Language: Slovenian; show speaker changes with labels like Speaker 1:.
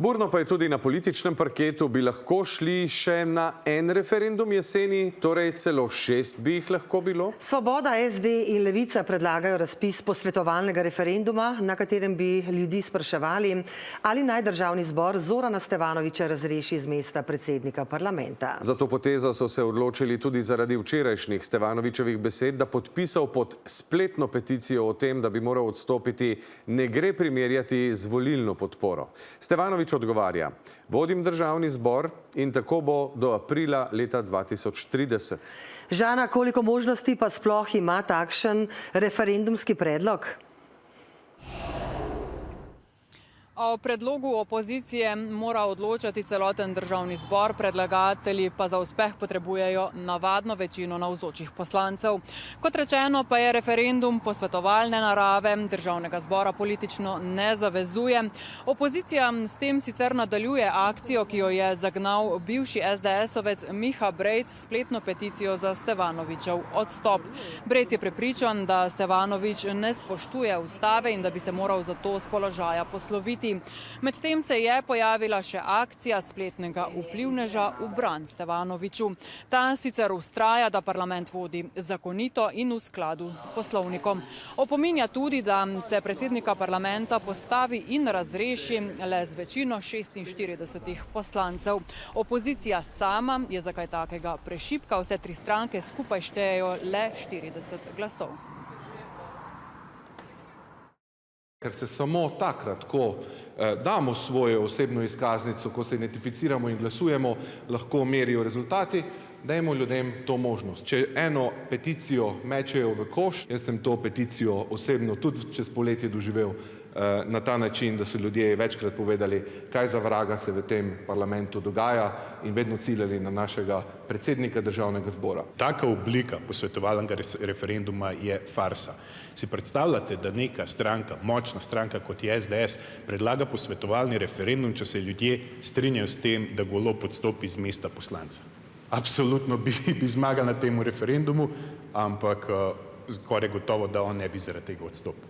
Speaker 1: Burno pa je tudi na političnem parketu. Bi lahko šli še na en referendum jeseni, torej celo 6 bi jih lahko bilo?
Speaker 2: Svoboda, SD in Levica predlagajo razpis posvetovalnega referenduma, na katerem bi ljudi spraševali, ali naj Državni zbor Zorana Stevanovića razreši z mesta predsednika parlamenta.
Speaker 1: Za to potezo so se odločili tudi zaradi včerajšnjih Stevanovićevih besed, da podpisal pod spletno peticijo o tem, da bi moral odstopiti, ne gre primerjati z volilno podporo. Stevanović odgovarja: vodim Državni zbor in tako bo do aprila leta 2030.
Speaker 2: Žana, koliko možnosti pa sploh ima takšen referendumski predlog?
Speaker 3: O predlogu opozicije mora odločati celoten Državni zbor, predlagatelji pa za uspeh potrebujejo navadno večino navzočih poslancev. Kot rečeno pa je referendum posvetovalne narave, Državnega zbora politično ne zavezuje. Opozicija s tem sicer nadaljuje akcijo, ki jo je zagnal bivši SDS-ovec Miha Brejc s spletno peticijo za Stevanovićev odstop. Brejc je prepričan, da Stevanović ne spoštuje ustave in da bi se moral zato s položaja posloviti. Medtem se je pojavila še akcija spletnega vplivneža v bran Stevanoviću. Ta sicer vztraja, da parlament vodi zakonito in v skladu s poslovnikom. Opominja tudi, da se predsednika parlamenta postavi in razreši le z večino 46 poslancev. Opozicija sama je za kaj takega prešibka, vse 3 stranke skupaj štejejo le 40 glasov.
Speaker 4: Ker se samo takrat, ko damo svojo osebno izkaznico, ko se identificiramo in glasujemo, lahko merijo rezultati, dajmo ljudem to možnost. Če eno peticijo mečejo v koš, jaz sem to peticijo osebno tudi čez poletje doživel na ta način, da so ljudje večkrat povedali, kaj za vraga se v tem parlamentu dogaja in vedno ciljali na našega predsednika Državnega zbora.
Speaker 5: Taka oblika posvetovalnega referenduma je farsa. Si predstavljate, da neka stranka, močna stranka kot je SDS, predlaga posvetovalni referendum, če se ljudje strinjajo s tem, da Golob odstopi z mesta poslanca? Absolutno bi zmagali na tem referendumu, ampak skoraj gotovo, da on ne bi zaradi tega odstopil.